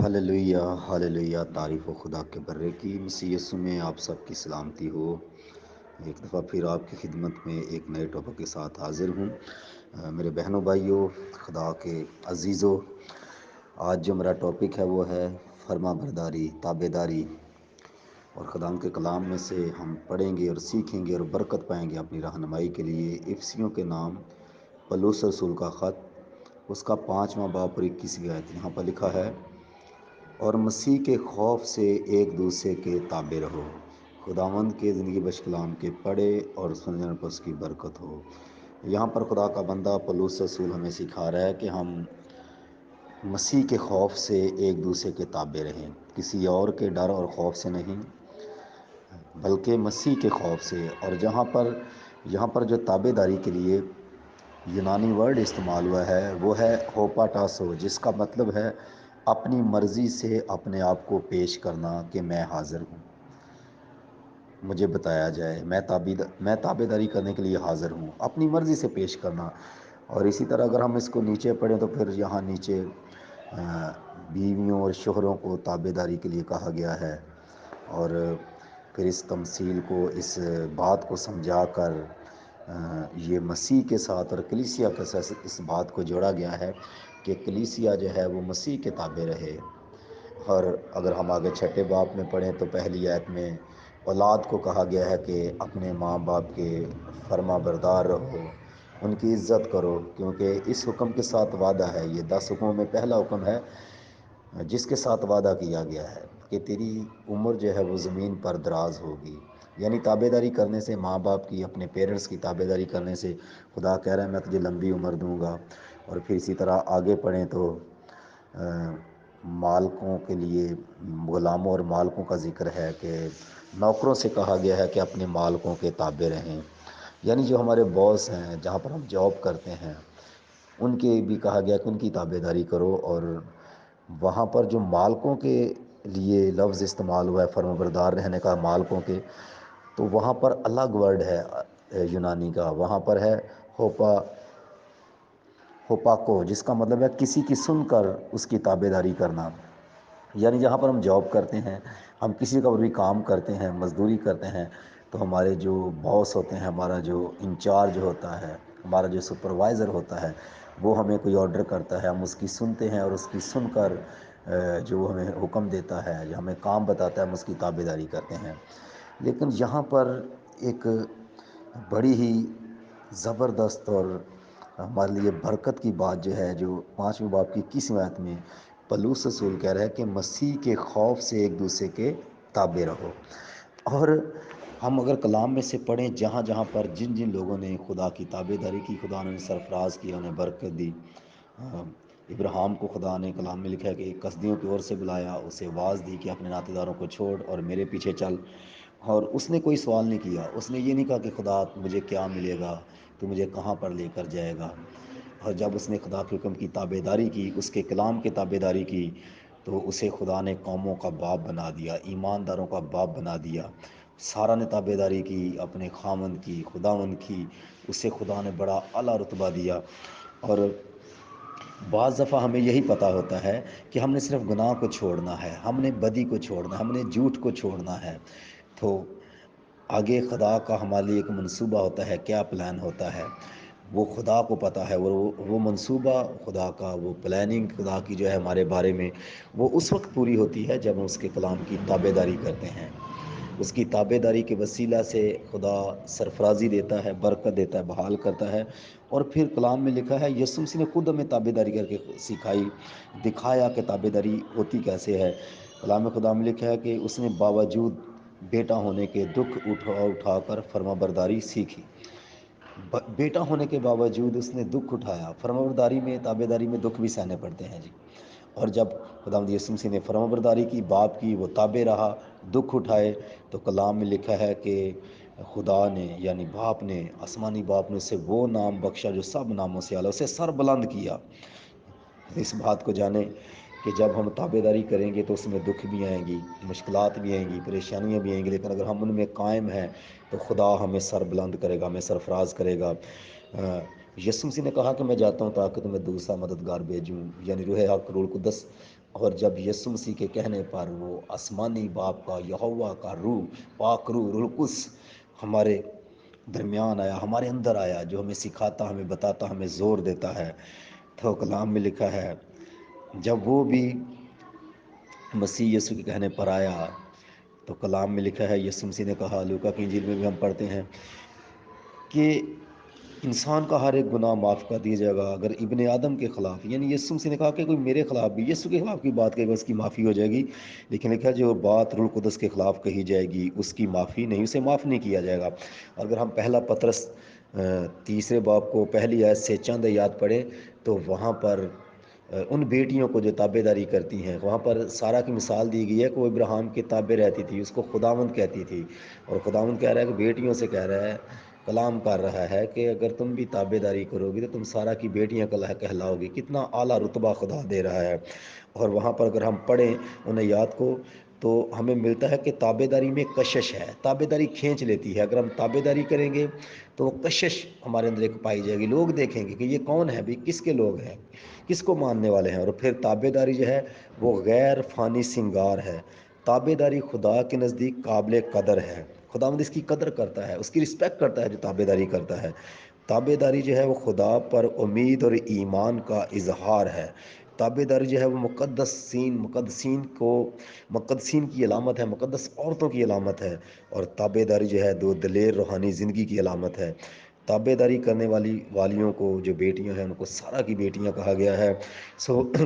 Hallelujah hallelujah, تعریف و خدا کے برے کی مسیح یسوع میں آپ سب کی سلامتی ہو۔ ایک دفعہ پھر آپ کی خدمت میں ایک نئے ٹاپک کے ساتھ حاضر ہوں۔ میرے بہنوں بھائیوں، خدا کے عزیزوں، آج جو میرا ٹاپک ہے وہ ہے فرما برداری، تابع داری۔ اور خدا کے کلام میں سے ہم پڑھیں گے اور سیکھیں گے اور برکت پائیں گے اپنی رہنمائی کے لیے۔ افسیوں کے نام پولس رسول کا خط، اس کا 5واں باب اور 21ویں آیت، یہاں پر لکھا ہے، اور مسیح کے خوف سے ایک دوسرے کے تابع رہو۔ خداوند کے زندگی بخش کلام کے پڑھے اور سننے پر اس کی برکت ہو۔ یہاں پر خدا کا بندہ پولس رسول ہمیں سکھا رہا ہے کہ ہم مسیح کے خوف سے ایک دوسرے کے تابع رہیں، کسی اور کے ڈر اور خوف سے نہیں بلکہ مسیح کے خوف سے۔ اور یہاں پر جو تابع داری کے لیے یونانی ورڈ استعمال ہوا ہے وہ ہے ہوپاٹاسو، جس کا مطلب ہے اپنی مرضی سے اپنے آپ کو پیش کرنا کہ میں حاضر ہوں، مجھے بتایا جائے، میں تابع داری کرنے کے لیے حاضر ہوں، اپنی مرضی سے پیش کرنا۔ اور اسی طرح اگر ہم اس کو نیچے پڑھیں تو پھر یہاں نیچے بیویوں اور شوہروں کو تابع داری کے لیے کہا گیا ہے۔ اور پھر اس تمثیل کو، اس بات کو سمجھا کر یہ مسیح کے ساتھ اور کلیسیا کے ساتھ اس بات کو جوڑا گیا ہے کہ کلیسیا جو ہے وہ مسیح کے تابع رہے۔ اور اگر ہم آگے چھٹے باب میں پڑھیں تو پہلی آیت میں اولاد کو کہا گیا ہے کہ اپنے ماں باپ کے فرما بردار رہو، ان کی عزت کرو، کیونکہ اس حکم کے ساتھ وعدہ ہے، یہ 10 حکموں میں پہلا حکم ہے جس کے ساتھ وعدہ کیا گیا ہے کہ تیری عمر جو ہے وہ زمین پر دراز ہوگی۔ یعنی تابع داری کرنے سے، ماں باپ کی، اپنے پیرنٹس کی تابع داری کرنے سے خدا کہہ رہا ہے میں تجھے لمبی عمر دوں گا۔ اور پھر اسی طرح آگے پڑھیں تو مالکوں کے لیے، غلاموں اور مالکوں کا ذکر ہے کہ نوکروں سے کہا گیا ہے کہ اپنے مالکوں کے تابع رہیں۔ یعنی جو ہمارے باس ہیں، جہاں پر ہم جاب کرتے ہیں، ان کے بھی کہا گیا کہ ان کی تابع داری کرو۔ اور وہاں پر جو مالکوں کے لیے لفظ استعمال ہوا ہے فرما بردار رہنے کا مالکوں کے، تو وہاں پر الگ ورڈ ہے یونانی کا، وہاں پر ہے ہوپاکو، جس کا مطلب ہے کسی کی سن کر اس کی تابع داری کرنا۔ یعنی جہاں پر ہم جاب کرتے ہیں، ہم کسی کا بھی کام کرتے ہیں، مزدوری کرتے ہیں، تو ہمارے جو باس ہوتے ہیں، ہمارا جو انچارج ہوتا ہے، ہمارا جو سپروائزر ہوتا ہے، وہ ہمیں کوئی آرڈر کرتا ہے، ہم اس کی سنتے ہیں اور اس کی سن کر جو ہمیں حکم دیتا ہے، جو ہمیں کام بتاتا ہے، ہم اس کی تابع داری کرتے ہیں۔ لیکن یہاں پر ایک بڑی ہی زبردست اور ہمارے لیے برکت کی بات جو ہے، جو 5ویں باب کی 21ویں آیت میں پولس رسول کہہ رہا ہے کہ مسیح کے خوف سے ایک دوسرے کے تابع رہو۔ اور ہم اگر کلام میں سے پڑھیں، جہاں جہاں پر جن جن لوگوں نے خدا کی تابع داری کی، خدا نے سرفراز کیا، انہیں برکت دی۔ ابراہیم کو خدا نے کلام میں لکھا ہے کہ کسدیوں کی اور سے بلایا، اسے آواز دی کہ اپنے ناطے داروں کو چھوڑ اور میرے پیچھے چل۔ اور اس نے کوئی سوال نہیں کیا، اس نے یہ نہیں کہا کہ خدا مجھے کیا ملے گا، تو مجھے کہاں پر لے کر جائے گا۔ اور جب اس نے خدا کے حکم کی تابع داری کی، اس کے کلام کی تابع داری کی، تو اسے خدا نے قوموں کا باپ بنا دیا، ایمانداروں کا باپ بنا دیا۔ سارا نے تابع داری کی، اپنے خاوند کی، خداوند کی، اسے خدا نے بڑا اعلیٰ رتبہ دیا۔ اور بعض دفعہ ہمیں یہی پتہ ہوتا ہے کہ ہم نے صرف گناہ کو چھوڑنا ہے، ہم نے بدی کو چھوڑنا ہے، ہم نے جھوٹ کو چھوڑنا ہے، تو آگے خدا کا ہمارے لیے ایک منصوبہ ہوتا ہے، کیا پلان ہوتا ہے وہ خدا کو پتہ ہے۔ وہ منصوبہ خدا کا، وہ پلاننگ خدا کی جو ہے ہمارے بارے میں، وہ اس وقت پوری ہوتی ہے جب ہم اس کے کلام کی تابع داری کرتے ہیں۔ اس کی تابع داری کے وسیلہ سے خدا سرفرازی دیتا ہے، برکت دیتا ہے، بحال کرتا ہے۔ اور پھر کلام میں لکھا ہے، یسوع مسیح نے خود ہمیں تابع داری کر کے سکھائی، دکھایا کہ تابع داری ہوتی کیسے ہے۔ کلام خدا میں لکھا ہے کہ اس نے باوجود بیٹا ہونے کے دکھ اٹھا کر فرما برداری سیکھی۔ بیٹا ہونے کے باوجود اس نے دکھ اٹھایا۔ فرما برداری میں، تابع داری میں دکھ بھی سہنے پڑتے ہیں جی۔ اور جب خداوند یسوع مسیح نے فرما برداری کی، باپ کی، وہ تابع رہا، دکھ اٹھائے، تو کلام میں لکھا ہے کہ خدا نے، یعنی باپ نے، آسمانی باپ نے اسے وہ نام بخشا جو سب ناموں سے اعلیٰ، اسے سر بلند کیا۔ اس بات کو جانیں کہ جب ہم تابع داری کریں گے تو اس میں دکھ بھی آئیں گی، مشکلات بھی آئیں گی، پریشانیاں بھی آئیں گی، لیکن اگر ہم ان میں قائم ہیں تو خدا ہمیں سر بلند کرے گا، ہمیں سرفراز کرے گا۔ یسوع مسیح نے کہا کہ میں جاتا ہوں تاکہ تمہیں دوسرا مددگار بھیجوں، یعنی روح حق، روح القدس، اور جب یسوع مسیح کے کہنے پر وہ آسمانی باپ کا یہوہ کا روح، پاک روح القدس ہمارے درمیان آیا، ہمارے اندر آیا، جو ہمیں سکھاتا، ہمیں بتاتا، ہمیں زور دیتا ہے، تو کلام میں لکھا ہے جب وہ بھی مسیح یسوع کے کہنے پر آیا تو کلام میں لکھا ہے، یسوع مسیح نے کہا، لوکا کی انجیل میں بھی ہم پڑھتے ہیں کہ انسان کا ہر ایک گناہ معاف کر دیا جائے گا اگر ابن آدم کے خلاف، یعنی یسوع مسیح نے کہا کہ کوئی میرے خلاف بھی، یسوع کے خلاف کی بات کرے گا اس کی معافی ہو جائے گی، لیکن لکھا جو بات روح القدس کے خلاف کہی جائے گی اس کی معافی نہیں، اسے معاف نہیں کیا جائے گا۔ اگر ہم پہلا پطرس تیسرے باب کو پہلی آیت سے چند آیات پڑھیں تو وہاں پر ان بیٹیوں کو جو تابع داری کرتی ہیں، وہاں پر سارہ کی مثال دی گئی ہے کہ وہ ابراہیم کے تابع رہتی تھی، اس کو خداوند کہتی تھی، اور خداوند کہہ رہا ہے کہ بیٹیوں سے کہہ رہا ہے، کلام کر رہا ہے کہ اگر تم بھی تابع داری کرو گی تو تم سارہ کی بیٹیاں کہلاؤ گی۔ کتنا اعلیٰ رتبہ خدا دے رہا ہے۔ اور وہاں پر اگر ہم پڑھیں ان آیات کو تو ہمیں ملتا ہے کہ تابع داری میں کشش ہے، تابع داری کھینچ لیتی ہے۔ اگر ہم تابع داری کریں گے تو وہ کشش ہمارے اندر ایک پائی جائے گی، لوگ دیکھیں گے کہ یہ کون ہے بھی، کس کے لوگ ہیں، کس کو ماننے والے ہیں۔ اور پھر تابع داری جو ہے وہ غیر فانی سنگار ہے، تابع داری خدا کے نزدیک قابل قدر ہے، خداوند اس کی قدر کرتا ہے، اس کی رسپیکٹ کرتا ہے جو تابع داری کرتا ہے۔ تابع داری جو ہے وہ خدا پر امید اور ایمان کا اظہار ہے۔ تابع داری جو ہے وہ مقدسین کی علامت ہے، مقدس عورتوں کی علامت ہے، اور تابع داری جو ہے دو دلیر روحانی زندگی کی علامت ہے۔ تابع داری کرنے والیوں کو جو بیٹیاں ہیں ان کو سارہ کی بیٹیاں کہا گیا ہے۔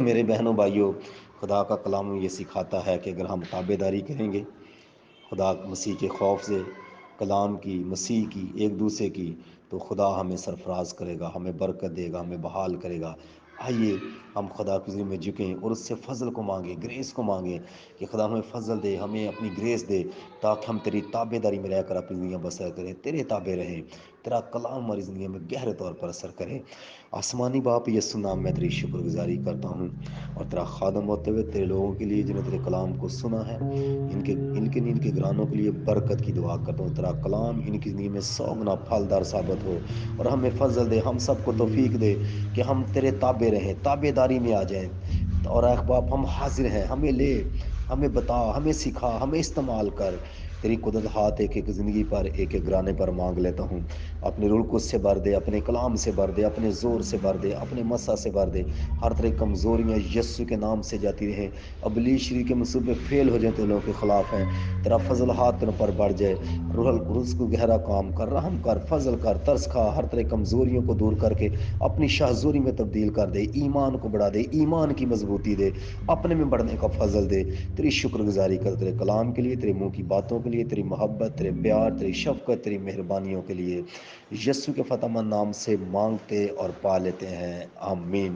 میرے بہنوں بھائیوں، خدا کا کلام یہ سکھاتا ہے کہ اگر ہم تابع داری کریں گے خدا مسیح کے خوف سے، کلام کی، مسیح کی، ایک دوسرے کی، تو خدا ہمیں سرفراز کرے گا، ہمیں برکت دے گا، ہمیں بحال کرے گا۔ آئیے ہم خدا کے ذریعے میں جھکیں اور اس سے فضل کو مانگیں، گریس کو مانگیں کہ خدا ہمیں فضل دے، ہمیں اپنی گریس دے، تاکہ ہم تیری تابع داری میں رہ کر اپنی زندگیاں بسر کریں، تیرے تابع رہیں، تیرا کلام ہماری زندگی میں گہرے طور پر اثر کرے۔ آسمانی باپ یسوع نام میں تیری شکر گزاری کرتا ہوں، اور تیرا خادم ہوتے ہوئے تیرے لوگوں کے لیے جنہوں نے تیرے کلام کو سنا ہے، ان کے گھرانوں کے لیے برکت کی دعا کرتا ہوں۔ تیرا کلام ان کی زندگی میں 100 گنا پھلدار ثابت ہو، اور ہمیں فضل دے، ہم سب کو توفیق دے کہ ہم تیرے تابع رہیں، تابع داری میں آ جائیں۔ اور اے باپ ہم حاضر ہیں، ہمیں لے، ہمیں بتا، ہمیں سکھا، ہمیں استعمال کر۔ تیری قدرت ہاتھ ایک ایک زندگی پر، ایک ایک گھرانے پر مانگ لیتا ہوں۔ اپنے روح القدس سے بھر دے، اپنے کلام سے بھر دے، اپنے زور سے بھر دے، اپنے مسا سے بھر دے۔ ہر طرح کی کمزوریاں یسوع کے نام سے جاتی رہیں، ابلیس شریر کے منصوبے فیل ہو جائیں تو لوگوں کے خلاف ہیں، تیرا فضل ہاتھ ان پر بڑھ جائے۔ روح القدس کو گہرا کام کر، رحم کر، فضل کر، ترس کھا، ہر طرح کی کمزوریوں کو دور کر کے اپنی شہزوری میں تبدیل کر دے، ایمان کو بڑھا دے، ایمان کی مضبوطی دے، اپنے میں بڑھنے کا فضل دے۔ تیری شکر گزاری کر تیرے کلام کے لیے، تیرے منہ کی باتوں کے لیے، تیری محبت، تیرے پیار، تیری شفقت، تیری مہربانیوں کے لیے۔ یسوع کے فتح مند نام سے مانگتے اور پا لیتے ہیں، آمین۔